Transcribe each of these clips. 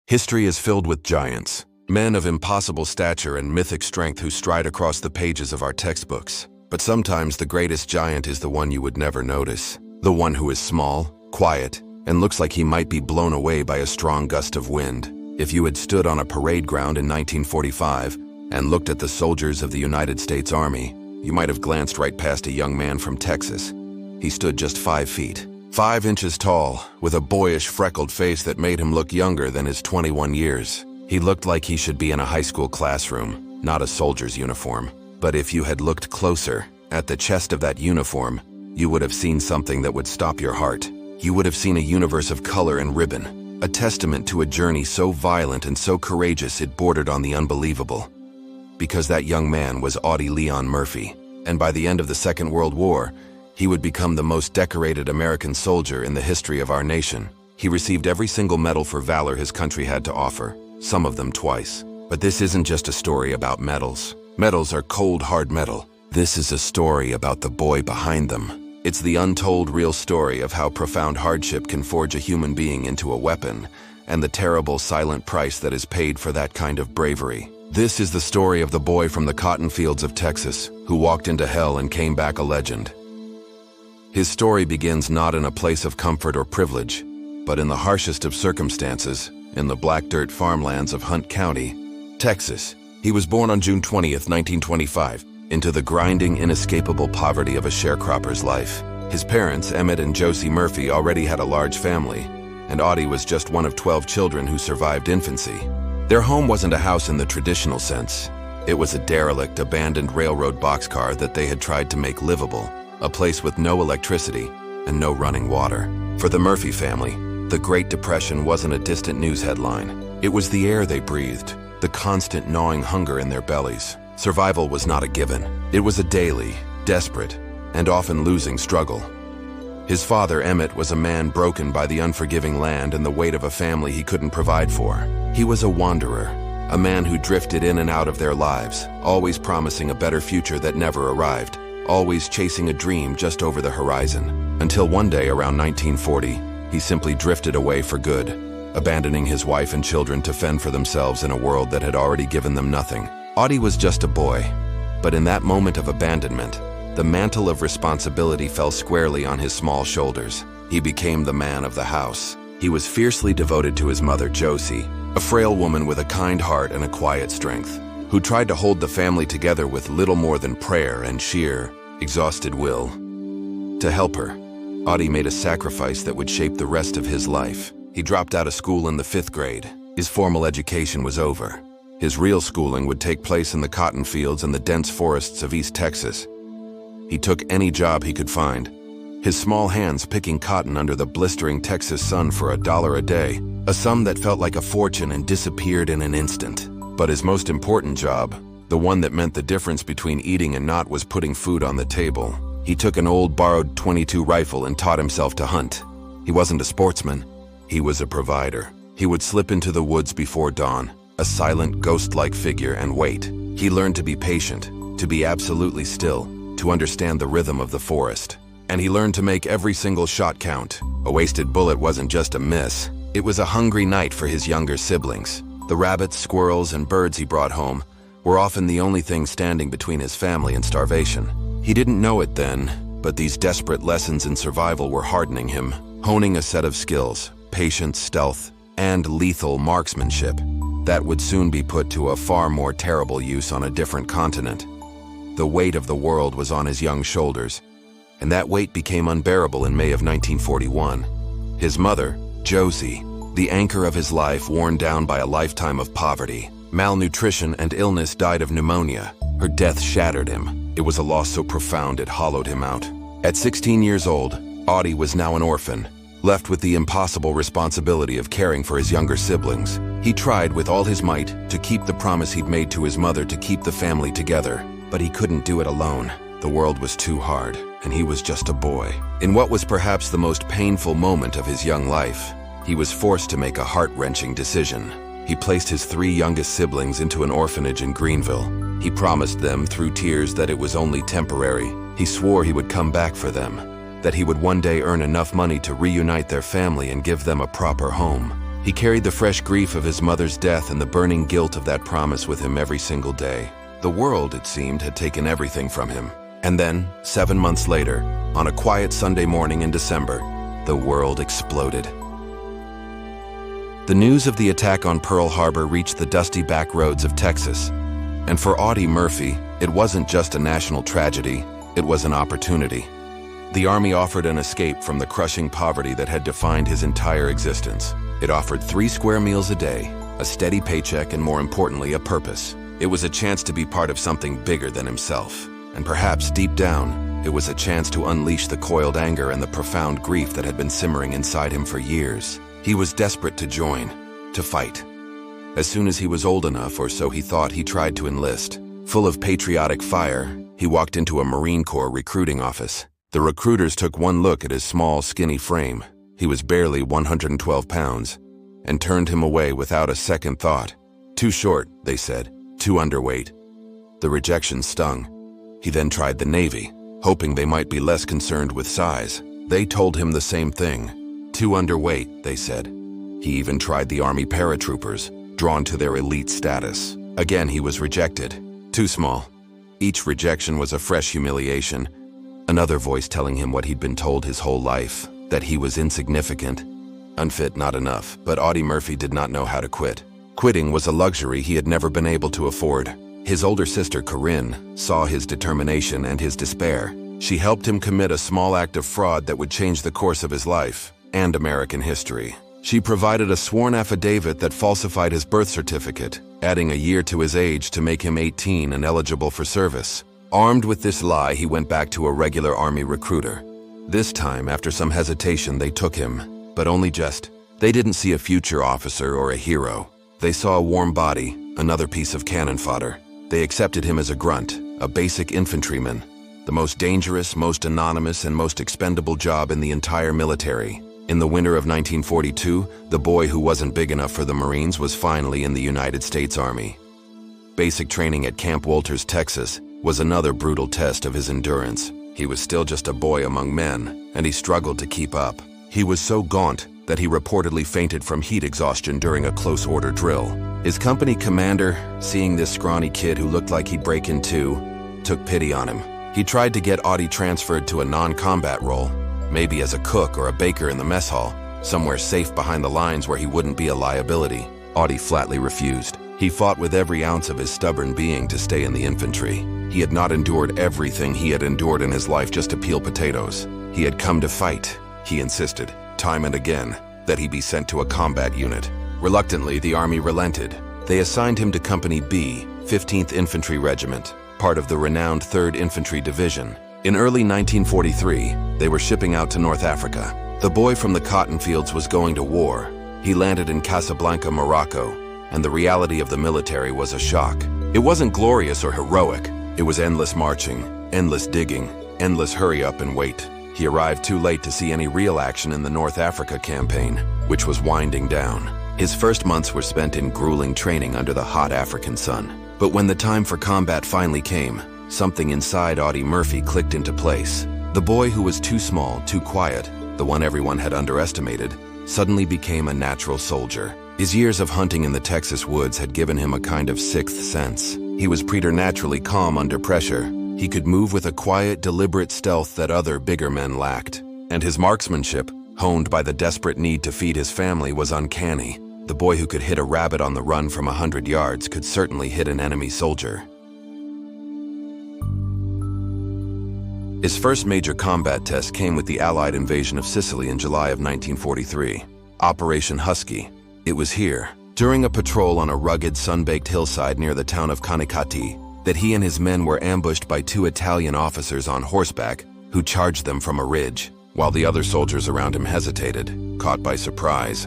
History is filled with giants, men of impossible stature and mythic strength who stride across the pages of our textbooks. But sometimes the greatest giant is the one you would never notice. The one who is small, quiet, and looks like he might be blown away by a strong gust of wind. If you had stood on a parade ground in 1945 and looked at the soldiers of the United States Army, you might have glanced right past a young man from Texas. He stood just 5 feet, 5 inches tall, with a boyish freckled face that made him look younger than his 21 years. He looked like he should be in a high school classroom, not a soldier's uniform. But if you had looked closer, at the chest of that uniform, you would have seen something that would stop your heart. You would have seen a universe of color and ribbon, a testament to a journey so violent and so courageous it bordered on the unbelievable. Because that young man was Audie Murphy, and by the end of the Second World War, he would become the most decorated American soldier in the history of our nation. He received every single medal for valor his country had to offer, some of them twice. But this isn't just a story about medals. Medals are cold, hard metal. This is a story about the boy behind them. It's the untold real story of how profound hardship can forge a human being into a weapon, and the terrible silent price that is paid for that kind of bravery. This is the story of the boy from the cotton fields of Texas, who walked into hell and came back a legend. His story begins not in a place of comfort or privilege, but in the harshest of circumstances, in the black dirt farmlands of Hunt County, Texas. He was born on June 20th, 1925, into the grinding, inescapable poverty of a sharecropper's life. His parents, Emmett and Josie Murphy, already had a large family, and Audie was just one of 12 children who survived infancy. Their home wasn't a house in the traditional sense. It was a derelict, abandoned railroad boxcar that they had tried to make livable, a place with no electricity and no running water. For the Murphy family, the Great Depression wasn't a distant news headline. It was the air they breathed, the constant gnawing hunger in their bellies. Survival was not a given. It was a daily, desperate, and often losing struggle. His father, Emmett, was a man broken by the unforgiving land and the weight of a family he couldn't provide for. He was a wanderer, a man who drifted in and out of their lives, always promising a better future that never arrived, always chasing a dream just over the horizon. Until one day around 1940, he simply drifted away for good, abandoning his wife and children to fend for themselves in a world that had already given them nothing. Audie was just a boy, but in that moment of abandonment, the mantle of responsibility fell squarely on his small shoulders. He became the man of the house. He was fiercely devoted to his mother, Josie, a frail woman with a kind heart and a quiet strength, who tried to hold the family together with little more than prayer and sheer, exhausted will. To help her, Audie made a sacrifice that would shape the rest of his life. He dropped out of school in the 5th grade. His formal education was over. His real schooling would take place in the cotton fields and the dense forests of East Texas. He took any job he could find, his small hands picking cotton under the blistering Texas sun for $1 a day, a sum that felt like a fortune and disappeared in an instant. But his most important job, the one that meant the difference between eating and not, was putting food on the table. He took an old borrowed .22 rifle and taught himself to hunt. He wasn't a sportsman, he was a provider. He would slip into the woods before dawn, a silent, ghost-like figure, and wait. He learned to be patient, to be absolutely still, to understand the rhythm of the forest. And he learned to make every single shot count. A wasted bullet wasn't just a miss. It was a hungry night for his younger siblings. The rabbits, squirrels, and birds he brought home were often the only thing standing between his family and starvation. He didn't know it then, but these desperate lessons in survival were hardening him, honing a set of skills, patience, stealth, and lethal marksmanship that would soon be put to a far more terrible use on a different continent. The weight of the world was on his young shoulders, and that weight became unbearable in May of 1941. His mother, Josie, the anchor of his life, worn down by a lifetime of poverty, malnutrition, and illness, died of pneumonia. Her death shattered him. It was a loss so profound it hollowed him out. At 16 years old, Audie was now an orphan, left with the impossible responsibility of caring for his younger siblings. He tried with all his might to keep the promise he'd made to his mother to keep the family together, but he couldn't do it alone. The world was too hard, and he was just a boy. In what was perhaps the most painful moment of his young life, he was forced to make a heart-wrenching decision. He placed his 3 youngest siblings into an orphanage in Greenville. He promised them through tears that it was only temporary. He swore he would come back for them, that he would one day earn enough money to reunite their family and give them a proper home. He carried the fresh grief of his mother's death and the burning guilt of that promise with him every single day. The world, it seemed, had taken everything from him. And then, 7 months later, on a quiet Sunday morning in December, the world exploded. The news of the attack on Pearl Harbor reached the dusty back roads of Texas. And for Audie Murphy, it wasn't just a national tragedy, it was an opportunity. The Army offered an escape from the crushing poverty that had defined his entire existence. It offered 3 square meals a day, a steady paycheck, and more importantly, a purpose. It was a chance to be part of something bigger than himself. And perhaps deep down, it was a chance to unleash the coiled anger and the profound grief that had been simmering inside him for years. He was desperate to join, to fight. As soon as he was old enough, or so he thought, he tried to enlist. Full of patriotic fire, he walked into a Marine Corps recruiting office. The recruiters took one look at his small, skinny frame. He was barely 112 pounds, and turned him away without a second thought. Too short, they said, too underweight. The rejection stung. He then tried the Navy, hoping they might be less concerned with size. They told him the same thing. Too underweight, they said. He even tried the Army Paratroopers, drawn to their elite status. Again, he was rejected. Too small. Each rejection was a fresh humiliation. Another voice telling him what he'd been told his whole life, that he was insignificant. Unfit, not enough, but Audie Murphy did not know how to quit. Quitting was a luxury he had never been able to afford. His older sister, Corinne, saw his determination and his despair. She helped him commit a small act of fraud that would change the course of his life and American history. She provided a sworn affidavit that falsified his birth certificate, adding a year to his age to make him 18 and eligible for service. Armed with this lie, he went back to a regular Army recruiter. This time, after some hesitation, they took him, but only just. They didn't see a future officer or a hero. They saw a warm body, another piece of cannon fodder. They accepted him as a grunt, a basic infantryman, the most dangerous, most anonymous, and most expendable job in the entire military. In the winter of 1942, the boy who wasn't big enough for the Marines was finally in the United States Army. Basic training at Camp Walters, Texas, was another brutal test of his endurance. He was still just a boy among men, and he struggled to keep up. He was so gaunt that he reportedly fainted from heat exhaustion during a close order drill. His company commander, seeing this scrawny kid who looked like he'd break in two, took pity on him. He tried to get Audie transferred to a non-combat role, maybe as a cook or a baker in the mess hall, somewhere safe behind the lines where he wouldn't be a liability. Audie flatly refused. He fought with every ounce of his stubborn being to stay in the infantry. He had not endured everything he had endured in his life just to peel potatoes. He had come to fight. He insisted, time and again, that he be sent to a combat unit. Reluctantly, the Army relented. They assigned him to Company B, 15th Infantry Regiment, part of the renowned 3rd Infantry Division. In early 1943, they were shipping out to North Africa. The boy from the cotton fields was going to war. He landed in Casablanca, Morocco, and the reality of the military was a shock. It wasn't glorious or heroic. It was endless marching, endless digging, endless hurry up and wait. He arrived too late to see any real action in the North Africa campaign, which was winding down. His first months were spent in grueling training under the hot African sun. But when the time for combat finally came, something inside Audie Murphy clicked into place. The boy who was too small, too quiet, the one everyone had underestimated, suddenly became a natural soldier. His years of hunting in the Texas woods had given him a kind of sixth sense. He was preternaturally calm under pressure. He could move with a quiet, deliberate stealth that other bigger men lacked. And his marksmanship, honed by the desperate need to feed his family, was uncanny. The boy who could hit a rabbit on the run from 100 yards could certainly hit an enemy soldier. His first major combat test came with the Allied invasion of Sicily in July of 1943. Operation Husky. It was here, during a patrol on a rugged, sun-baked hillside near the town of Canicattì, that he and his men were ambushed by 2 Italian officers on horseback who charged them from a ridge. While the other soldiers around him hesitated, caught by surprise,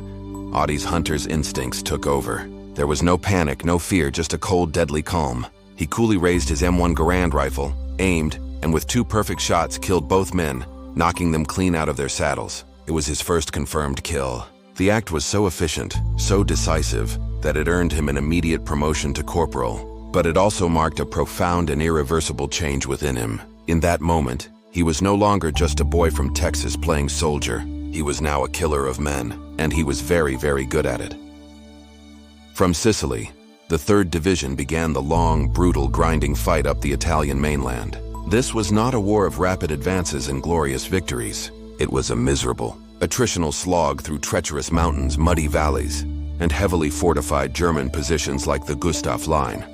Audie's hunter's instincts took over. There was no panic, no fear, just a cold, deadly calm. He coolly raised his M1 Garand rifle, aimed, and with 2 perfect shots killed both men, knocking them clean out of their saddles. It was his first confirmed kill. The act was so efficient, so decisive, that it earned him an immediate promotion to corporal. But it also marked a profound and irreversible change within him. In that moment, he was no longer just a boy from Texas playing soldier. He was now a killer of men, and he was very, very good at it. From Sicily, the 3rd Division began the long, brutal, grinding fight up the Italian mainland. This was not a war of rapid advances and glorious victories. It was a miserable, attritional slog through treacherous mountains, muddy valleys, and heavily fortified German positions like the Gustav Line.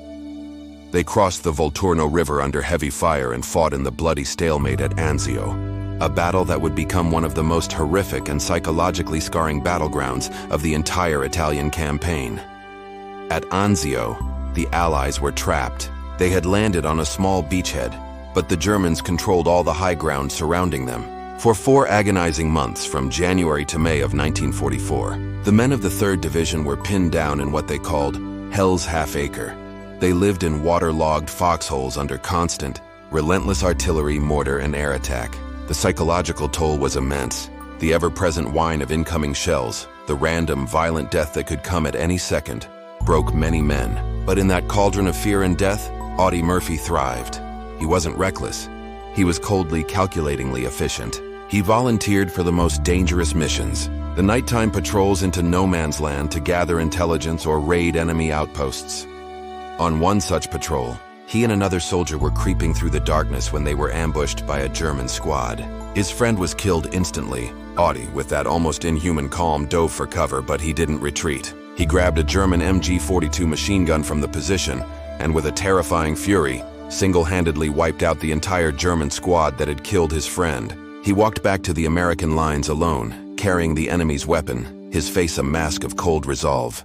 They crossed the Volturno River under heavy fire and fought in the bloody stalemate at Anzio, a battle that would become one of the most horrific and psychologically scarring battlegrounds of the entire Italian campaign. At Anzio, the Allies were trapped. They had landed on a small beachhead, but the Germans controlled all the high ground surrounding them. For 4 agonizing months, from January to May of 1944, the men of the 3rd Division were pinned down in what they called Hell's Half-Acre. They lived in waterlogged foxholes under constant, relentless artillery, mortar, and air attack. The psychological toll was immense. The ever-present whine of incoming shells, the random, violent death that could come at any second, broke many men. But in that cauldron of fear and death, Audie Murphy thrived. He wasn't reckless. He was coldly, calculatingly efficient. He volunteered for the most dangerous missions, the nighttime patrols into no man's land to gather intelligence or raid enemy outposts. On one such patrol, he and another soldier were creeping through the darkness when they were ambushed by a German squad. His friend was killed instantly. Audie, with that almost inhuman calm, dove for cover, but he didn't retreat. He grabbed a German MG-42 machine gun from the position, and with a terrifying fury, single-handedly wiped out the entire German squad that had killed his friend. He walked back to the American lines alone, carrying the enemy's weapon, his face a mask of cold resolve.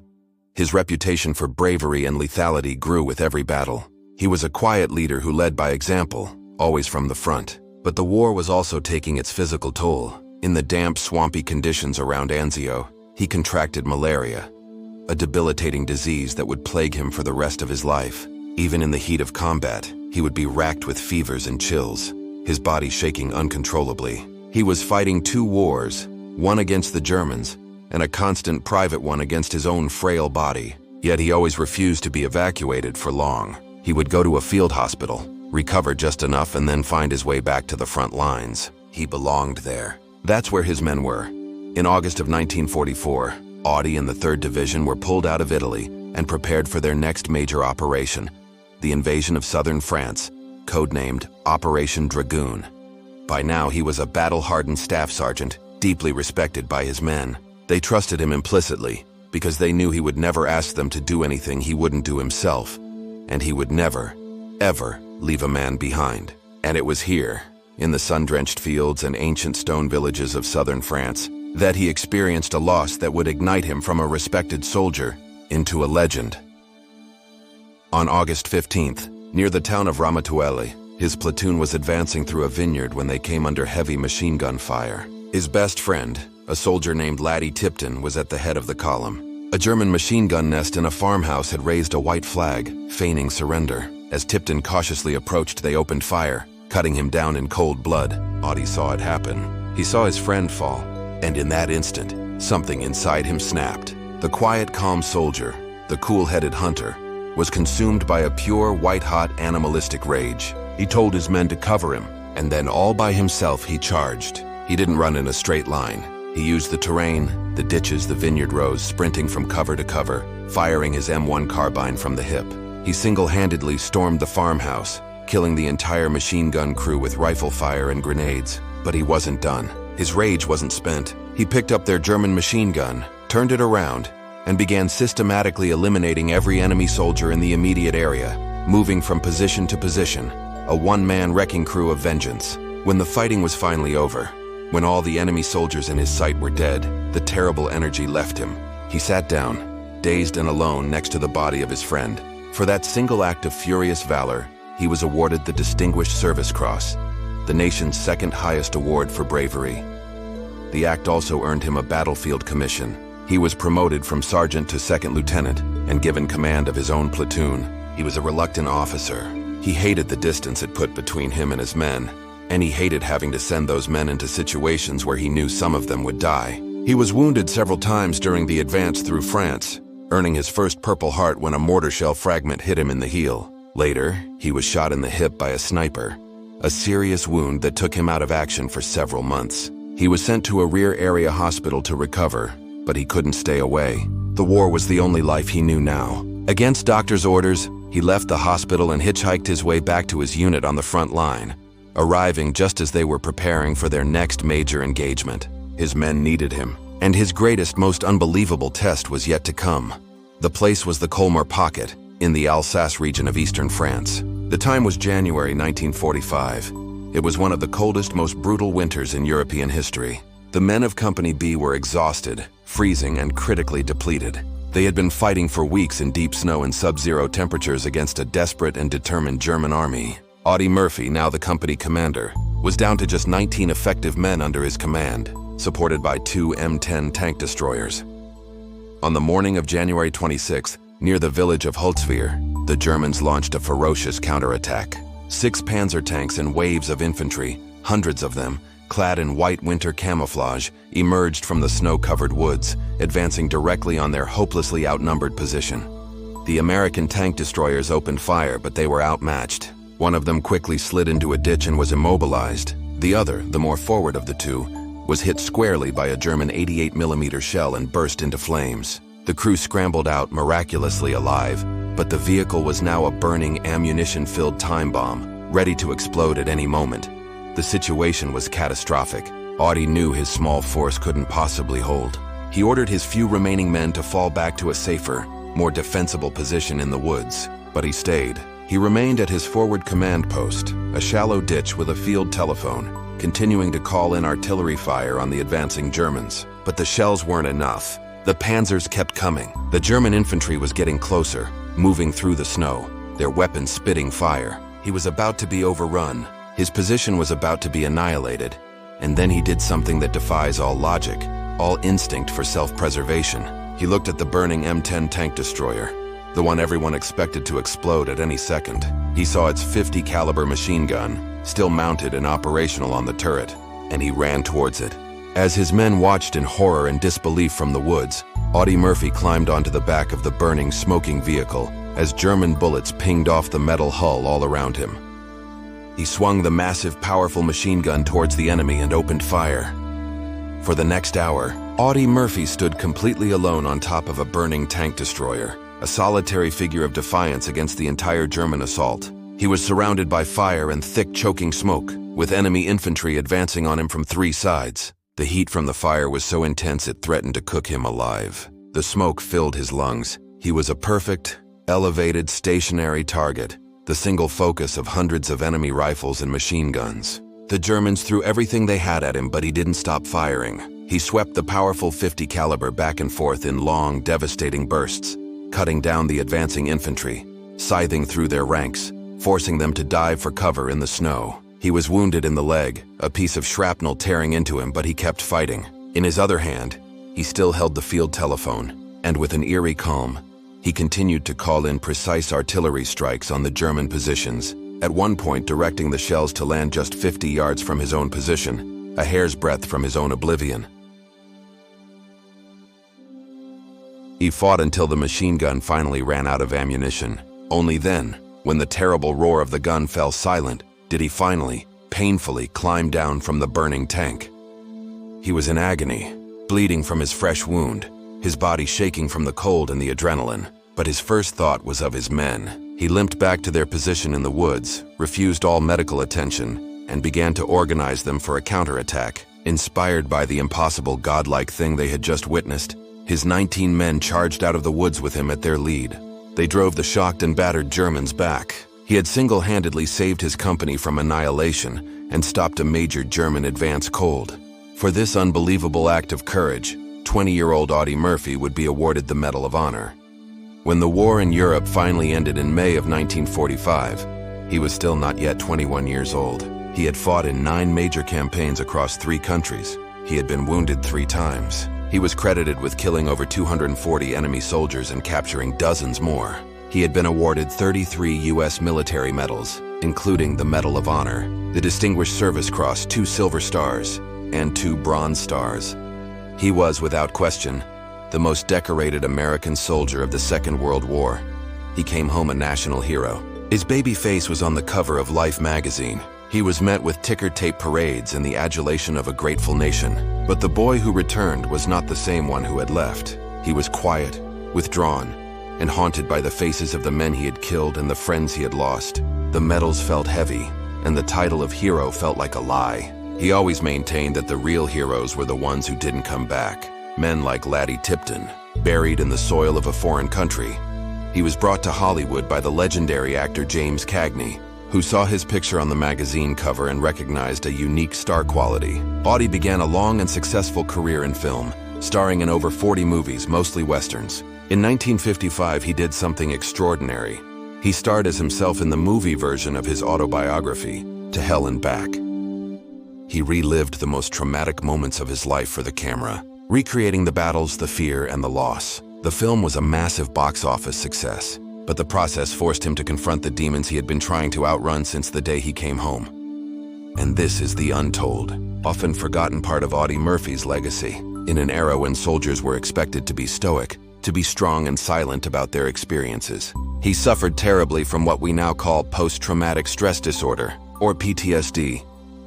His reputation for bravery and lethality grew with every battle. He was a quiet leader who led by example, always from the front. But the war was also taking its physical toll. In the damp, swampy conditions around Anzio, he contracted malaria, a debilitating disease that would plague him for the rest of his life. Even in the heat of combat, he would be racked with fevers and chills, his body shaking uncontrollably. He was fighting 2 wars, one against the Germans, and a constant private one against his own frail body. Yet he always refused to be evacuated for long. He would go to a field hospital, recover just enough, and then find his way back to the front lines. He belonged there. That's where his men were. In August of 1944, Audie and the 3rd Division were pulled out of Italy and prepared for their next major operation, the invasion of southern France, codenamed Operation Dragoon. By now, he was a battle-hardened staff sergeant, deeply respected by his men. They trusted him implicitly because they knew he would never ask them to do anything he wouldn't do himself, and he would never, ever leave a man behind. And it was here, in the sun-drenched fields and ancient stone villages of southern France, that he experienced a loss that would ignite him from a respected soldier into a legend. On August 15th, near the town of Ramatuelle, his platoon was advancing through a vineyard when they came under heavy machine gun fire. His best friend, a soldier named Laddie Tipton, was at the head of the column. A German machine gun nest in a farmhouse had raised a white flag, feigning surrender. As Tipton cautiously approached, they opened fire, cutting him down in cold blood. Audie saw it happen. He saw his friend fall, and in that instant, something inside him snapped. The quiet, calm soldier, the cool-headed hunter, was consumed by a pure, white-hot, animalistic rage. He told his men to cover him, and then all by himself he charged. He didn't run in a straight line. He used the terrain, the ditches, the vineyard rows, sprinting from cover to cover, firing his M1 carbine from the hip. He single-handedly stormed the farmhouse, killing the entire machine gun crew with rifle fire and grenades. But he wasn't done. His rage wasn't spent. He picked up their German machine gun, turned it around, and began systematically eliminating every enemy soldier in the immediate area, moving from position to position, a one-man wrecking crew of vengeance. When the fighting was finally over, when all the enemy soldiers in his sight were dead, the terrible energy left him. He sat down, dazed and alone next to the body of his friend. For that single act of furious valor, he was awarded the Distinguished Service Cross, the nation's second highest award for bravery. The act also earned him a battlefield commission. He was promoted from sergeant to second lieutenant and given command of his own platoon. He was a reluctant officer. He hated the distance it put between him and his men, and he hated having to send those men into situations where he knew some of them would die. He was wounded several times during the advance through France, earning his first Purple Heart when a mortar shell fragment hit him in the heel. Later, he was shot in the hip by a sniper, a serious wound that took him out of action for several months. He was sent to a rear area hospital to recover, but he couldn't stay away. The war was the only life he knew now. Against doctors' orders, he left the hospital and hitchhiked his way back to his unit on the front line, arriving just as they were preparing for their next major engagement. His men needed him, and his greatest, most unbelievable test was yet to come. The place was the Colmar Pocket, in the Alsace region of eastern France. The time was January 1945. It was one of the coldest, most brutal winters in European history. The men of Company B were exhausted, freezing, and critically depleted. They had been fighting for weeks in deep snow and sub-zero temperatures against a desperate and determined German army. Audie Murphy, now the company commander, was down to just 19 effective men under his command, supported by 2 M10 tank destroyers. On the morning of January 26th, near the village of Holzwihr, the Germans launched a ferocious counterattack. 6 Panzer tanks and waves of infantry, hundreds of them, clad in white winter camouflage, emerged from the snow-covered woods, advancing directly on their hopelessly outnumbered position. The American tank destroyers opened fire, but they were outmatched. One of them quickly slid into a ditch and was immobilized. The other, the more forward of the two, was hit squarely by a German 88mm shell and burst into flames. The crew scrambled out, miraculously alive, but the vehicle was now a burning, ammunition-filled time bomb, ready to explode at any moment. The situation was catastrophic. Audie knew his small force couldn't possibly hold. He ordered his few remaining men to fall back to a safer, more defensible position in the woods, but he stayed. He remained at his forward command post, a shallow ditch with a field telephone, continuing to call in artillery fire on the advancing Germans. But the shells weren't enough. The panzers kept coming. The German infantry was getting closer, moving through the snow, their weapons spitting fire. He was about to be overrun. His position was about to be annihilated, and then he did something that defies all logic, all instinct for self-preservation. He looked at the burning M10 tank destroyer, the one everyone expected to explode at any second. He saw its .50 caliber machine gun, still mounted and operational on the turret, and he ran towards it. As his men watched in horror and disbelief from the woods, Audie Murphy climbed onto the back of the burning, smoking vehicle as German bullets pinged off the metal hull all around him. He swung the massive, powerful machine gun towards the enemy and opened fire. For the next hour, Audie Murphy stood completely alone on top of a burning tank destroyer, a solitary figure of defiance against the entire German assault. He was surrounded by fire and thick, choking smoke, with enemy infantry advancing on him from 3 sides. The heat from the fire was so intense it threatened to cook him alive. The smoke filled his lungs. He was a perfect, elevated, stationary target, the single focus of hundreds of enemy rifles and machine guns. The Germans threw everything they had at him, but he didn't stop firing. He swept the powerful .50 caliber back and forth in long, devastating bursts, cutting down the advancing infantry, scything through their ranks, forcing them to dive for cover in the snow. He was wounded in the leg, a piece of shrapnel tearing into him, but he kept fighting. In his other hand, he still held the field telephone, and with an eerie calm, he continued to call in precise artillery strikes on the German positions, at one point directing the shells to land just 50 yards from his own position, a hair's breadth from his own oblivion. He fought until the machine gun finally ran out of ammunition. Only then, when the terrible roar of the gun fell silent, did he finally, painfully climb down from the burning tank. He was in agony, bleeding from his fresh wound, his body shaking from the cold and the adrenaline. But his first thought was of his men. He limped back to their position in the woods, refused all medical attention, and began to organize them for a counterattack. Inspired by the impossible godlike thing they had just witnessed, his 19 men charged out of the woods with him at their lead. They drove the shocked and battered Germans back. He had single-handedly saved his company from annihilation and stopped a major German advance cold. For this unbelievable act of courage, 20-year-old Audie Murphy would be awarded the Medal of Honor. When the war in Europe finally ended in May of 1945, he was still not yet 21 years old. He had fought in 9 major campaigns across 3 countries. He had been wounded 3 times. He was credited with killing over 240 enemy soldiers and capturing dozens more. He had been awarded 33 U.S. military medals, including the Medal of Honor, the Distinguished Service Cross, 2 Silver Stars, and 2 Bronze Stars. He was, without question, the most decorated American soldier of the Second World War. He came home a national hero. His baby face was on the cover of Life magazine. He was met with ticker tape parades and the adulation of a grateful nation. But the boy who returned was not the same one who had left. He was quiet, withdrawn, and haunted by the faces of the men he had killed and the friends he had lost. The medals felt heavy, and the title of hero felt like a lie. He always maintained that the real heroes were the ones who didn't come back. Men like Laddie Tipton, buried in the soil of a foreign country. He was brought to Hollywood by the legendary actor James Cagney, who saw his picture on the magazine cover and recognized a unique star quality. Audie began a long and successful career in film, starring in over 40 movies, mostly westerns. In 1955, he did something extraordinary. He starred as himself in the movie version of his autobiography, To Hell and Back. He relived the most traumatic moments of his life for the camera, recreating the battles, the fear, and the loss. The film was a massive box office success, but the process forced him to confront the demons he had been trying to outrun since the day he came home. And this is the untold, often forgotten part of Audie Murphy's legacy. In an era when soldiers were expected to be stoic, to be strong and silent about their experiences, he suffered terribly from what we now call post-traumatic stress disorder, or PTSD.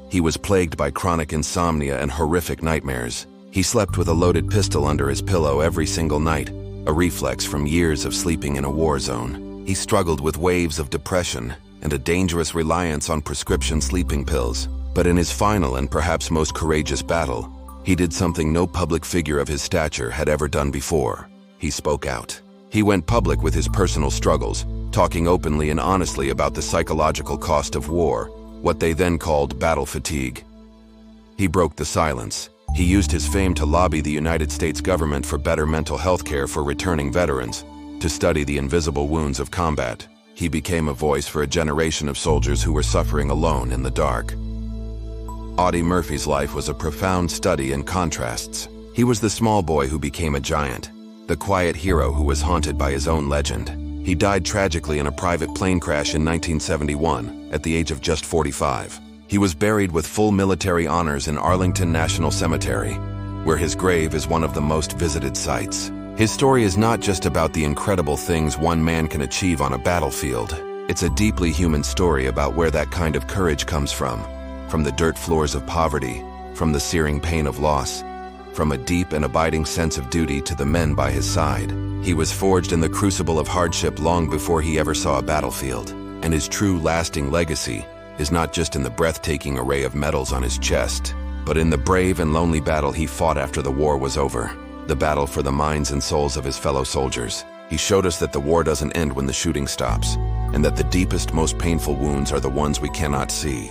He was plagued by chronic insomnia and horrific nightmares. He slept with a loaded pistol under his pillow every single night, a reflex from years of sleeping in a war zone. He struggled with waves of depression and a dangerous reliance on prescription sleeping pills. But in his final and perhaps most courageous battle, he did something no public figure of his stature had ever done before. He spoke out. He went public with his personal struggles, talking openly and honestly about the psychological cost of war, what they then called battle fatigue. He broke the silence. He used his fame to lobby the United States government for better mental health care for returning veterans, to study the invisible wounds of combat. He became a voice for a generation of soldiers who were suffering alone in the dark. Audie Murphy's life was a profound study in contrasts. He was the small boy who became a giant, the quiet hero who was haunted by his own legend. He died tragically in a private plane crash in 1971, at the age of just 45. He was buried with full military honors in Arlington National Cemetery, where his grave is one of the most visited sites. His story is not just about the incredible things one man can achieve on a battlefield. It's a deeply human story about where that kind of courage comes from the dirt floors of poverty, from the searing pain of loss, from a deep and abiding sense of duty to the men by his side. He was forged in the crucible of hardship long before he ever saw a battlefield, and his true lasting legacy is not just in the breathtaking array of medals on his chest, but in the brave and lonely battle he fought after the war was over, the battle for the minds and souls of his fellow soldiers. He showed us that the war doesn't end when the shooting stops, and that the deepest, most painful wounds are the ones we cannot see.